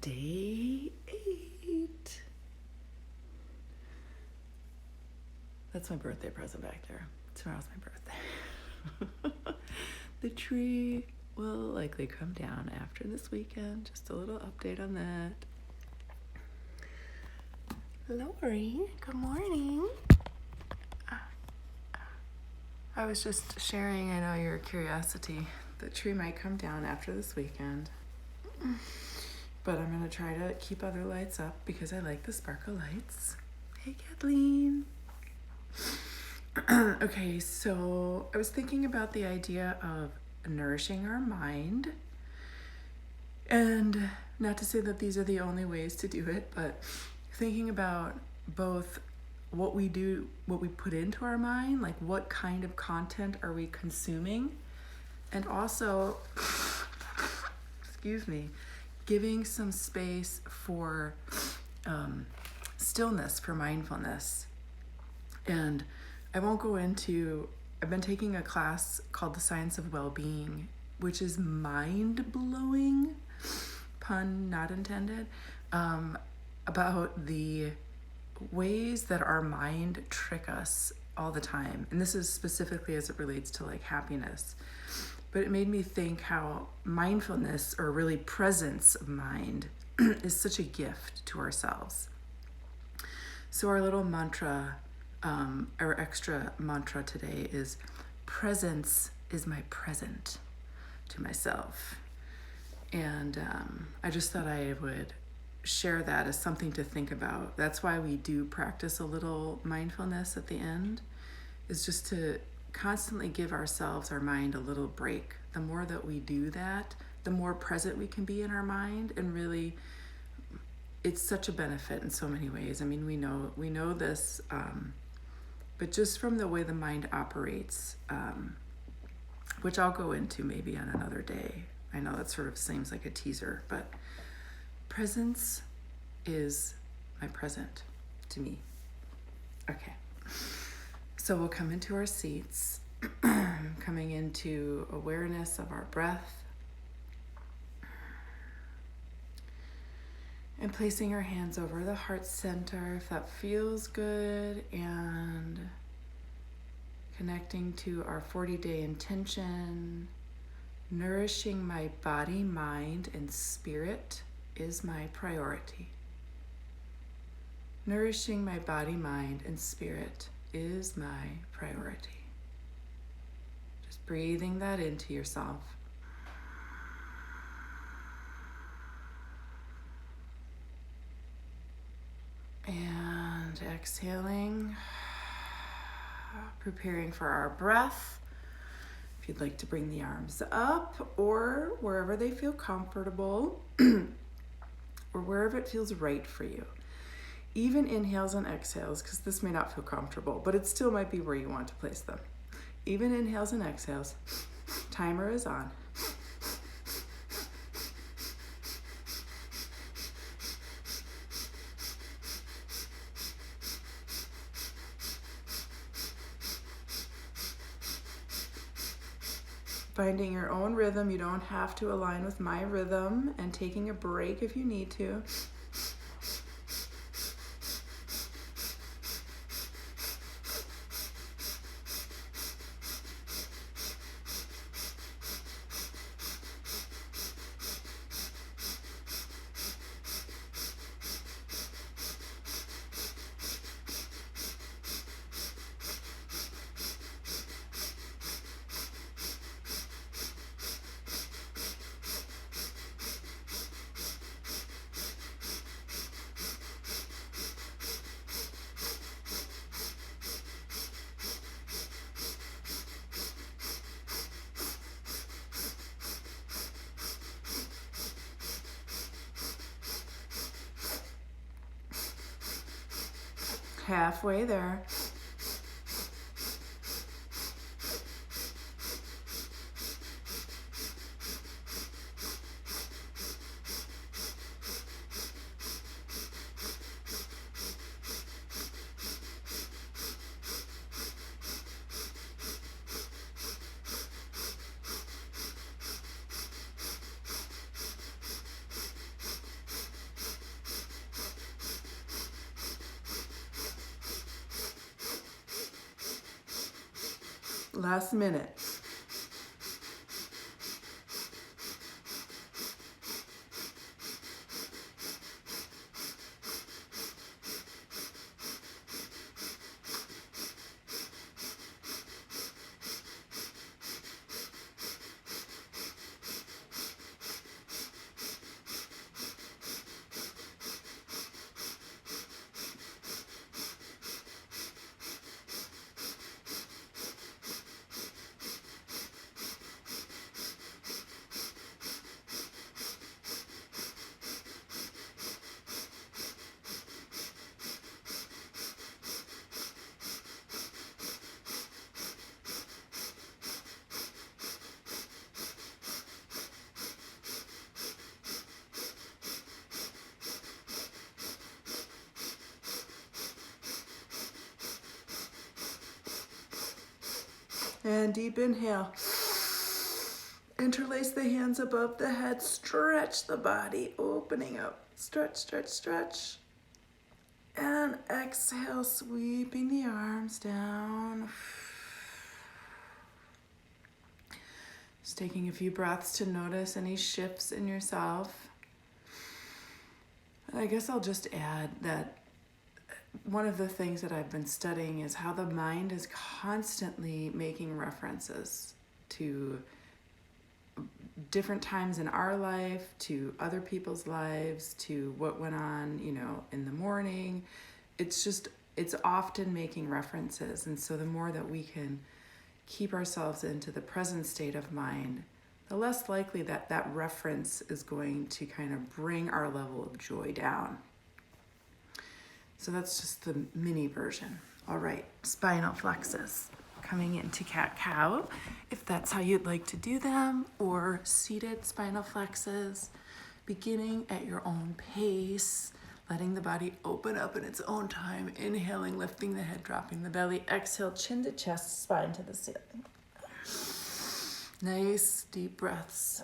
Day 8. That's my birthday present back there. Tomorrow's my birthday. The tree will likely come down after this weekend. Just a little update on that. Lori, good morning. I was just sharing, I know your curiosity. The tree might come down after this weekend. But I'm going to try to keep other lights up because I like the sparkle lights. Hey, Kathleen. Okay, so I was thinking about the idea of nourishing our mind. And not to say that these are the only ways to do it, but thinking about both what we do, what we put into our mind, like what kind of content are we consuming, and also, giving some space for stillness, for mindfulness. And I won't go into, I've been taking a class called The Science of Well-Being, which is mind-blowing, pun not intended, about the ways that our mind trick us all the time. And this is specifically as it relates to like happiness. But it made me think how mindfulness, or really presence of mind, is such a gift to ourselves. So our little mantra, our extra mantra today is, presence is my present to myself. And I just thought I would share that as something to think about. That's why we do practice a little mindfulness at the end, is just to constantly give ourselves, our mind, a little break. The more that we do that, the more present we can be in our mind, and really it's such a benefit in so many ways. I mean, we know this, but just from the way the mind operates, which I'll go into maybe on another day. I know that sort of seems like a teaser, but presence is my present to me. Okay. So we'll come into our seats, coming into awareness of our breath, and placing our hands over the heart center if that feels good, and connecting to our 40-day intention. Nourishing my body, mind, and spirit is my priority. Nourishing my body, mind, and spirit is my priority. Just breathing that into yourself. And exhaling, preparing for our breath. If you'd like to bring the arms up, or wherever they feel comfortable, or wherever it feels right for you. Even inhales and exhales, because this may not feel comfortable, but it still might be where you want to place them. Even inhales and exhales, timer is on. Finding your own rhythm. You don't have to align with my rhythm, and taking a break if you need to. Halfway there. Last minute. And deep inhale. Interlace the hands above the head. Stretch the body, opening up. Stretch, stretch, stretch. And exhale, sweeping the arms down. Just taking a few breaths to notice any shifts in yourself. And I guess I'll just add that one of the things that I've been studying is how the mind is constantly making references to different times in our life, to other people's lives, to what went on, in the morning. It's often making references. And so the more that we can keep ourselves into the present state of mind, the less likely that reference is going to kind of bring our level of joy down. So that's just the mini version. All right, spinal flexes. Coming into cat-cow, if that's how you'd like to do them, or seated spinal flexes, beginning at your own pace, letting the body open up in its own time, inhaling, lifting the head, dropping the belly, exhale, chin to chest, spine to the ceiling. Nice deep breaths.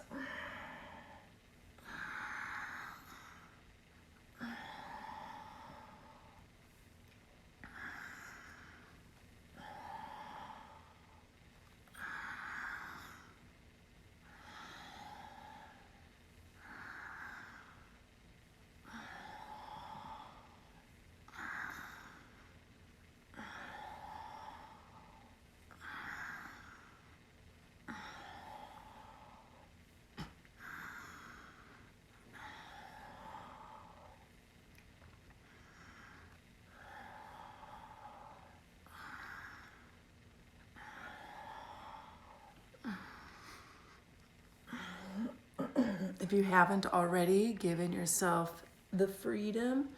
If you haven't already given yourself the freedom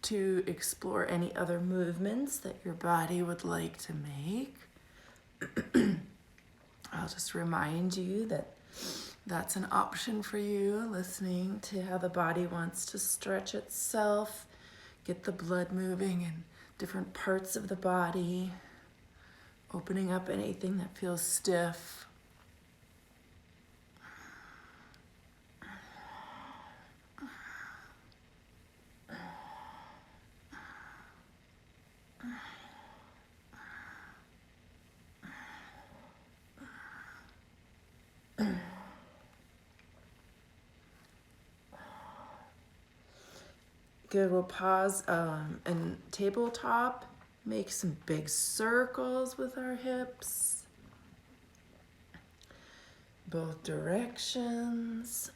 to explore any other movements that your body would like to make, I'll just remind you that that's an option for you, listening to how the body wants to stretch itself, get the blood moving in different parts of the body, opening up anything that feels stiff. Good, we'll pause and tabletop, make some big circles with our hips, both directions.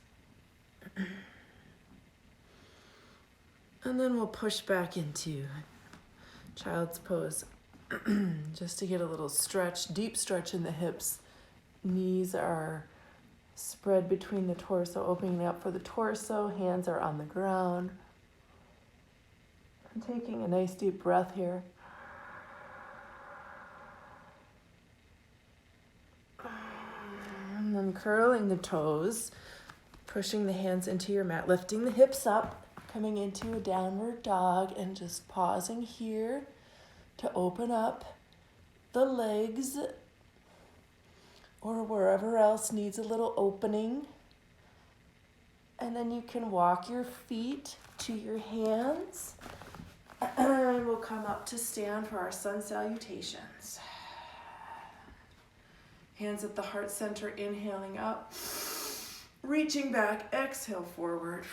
And then we'll push back into child's pose, just to get a little stretch, deep stretch in the hips. Knees are spread between the torso, opening up for the torso, hands are on the ground. I'm taking a nice deep breath here. And then curling the toes, pushing the hands into your mat, lifting the hips up, coming into a downward dog, and just pausing here to open up the legs or wherever else needs a little opening. And then you can walk your feet to your hands. And we'll come up to stand for our sun salutations. Hands at the heart center, inhaling up. Reaching back, exhale forward.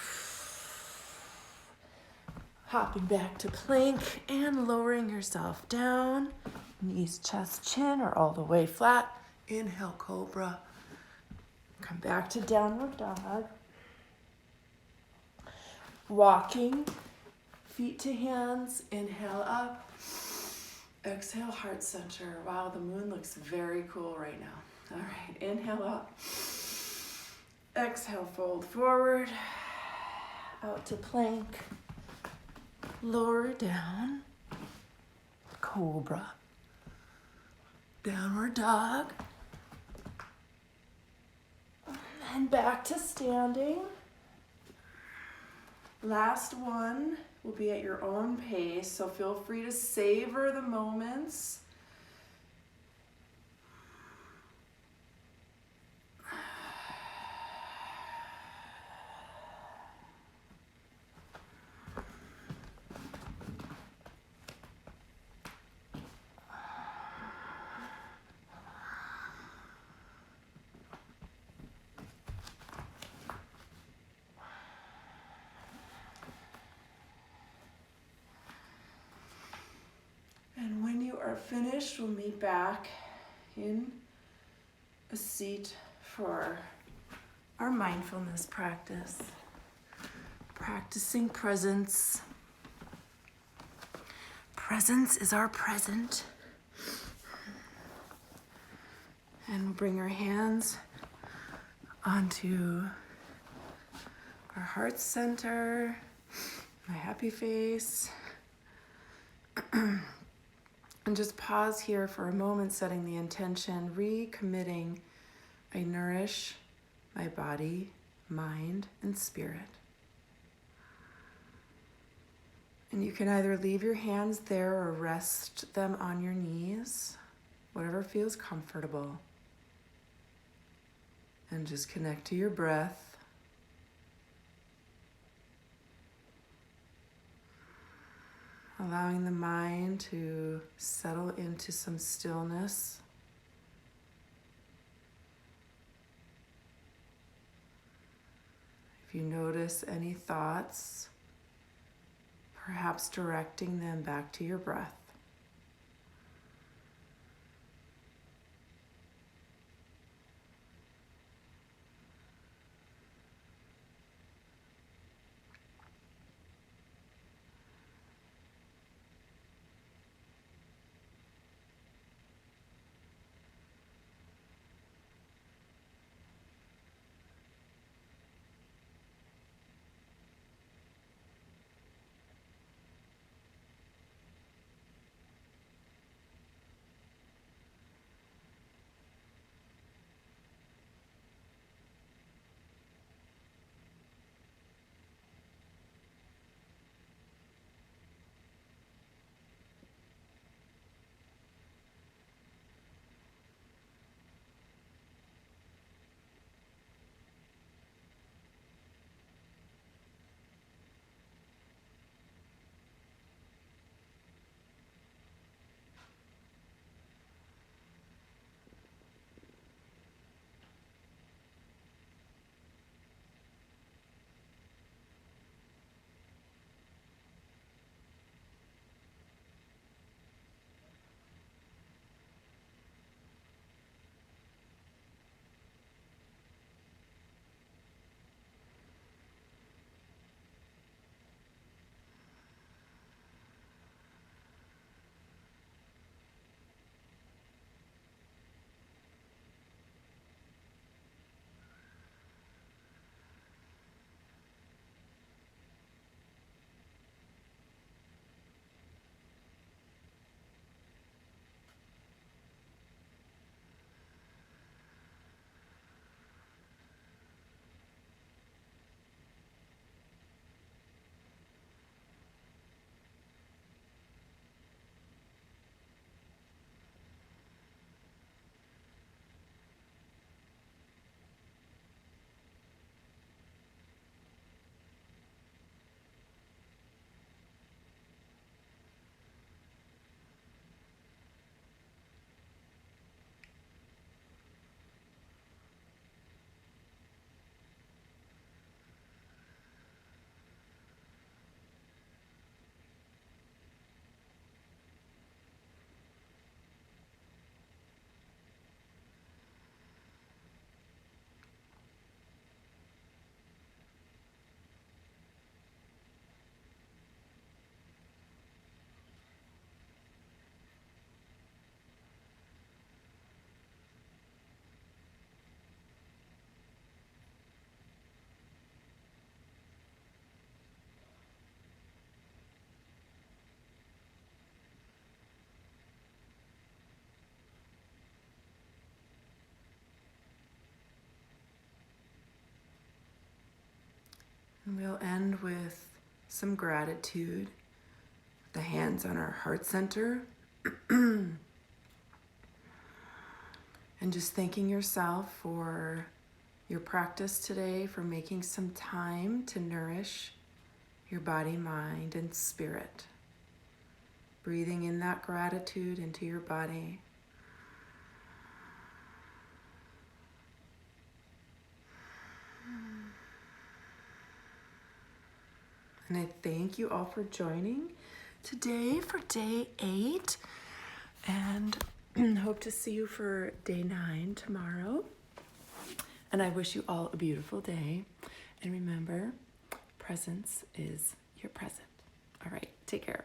Hopping back to plank and lowering yourself down. Knees, chest, chin are all the way flat. Inhale, cobra. Come back to downward dog. Walking, feet to hands. Inhale up. Exhale, heart center. Wow, the moon looks very cool right now. All right, inhale up. Exhale, fold forward. Out to plank. Lower down. Cobra. Downward dog. And back to standing. Last one will be at your own pace, so feel free to savor the moments. And when you are finished, we'll meet back in a seat for our mindfulness practice. Practicing presence. Presence is our present. And we'll bring our hands onto our heart center, my happy face. And just pause here for a moment, setting the intention, recommitting. I nourish my body, mind, and spirit. And you can either leave your hands there or rest them on your knees, whatever feels comfortable. And just connect to your breath. Allowing the mind to settle into some stillness. If you notice any thoughts, perhaps directing them back to your breath. And we'll end with some gratitude. The hands on our heart center. And just thanking yourself for your practice today, for making some time to nourish your body, mind, and spirit. Breathing in that gratitude into your body. And I thank you all for joining today for day 8. And hope to see you for day 9 tomorrow. And I wish you all a beautiful day. And remember, presence is your present. All right, take care.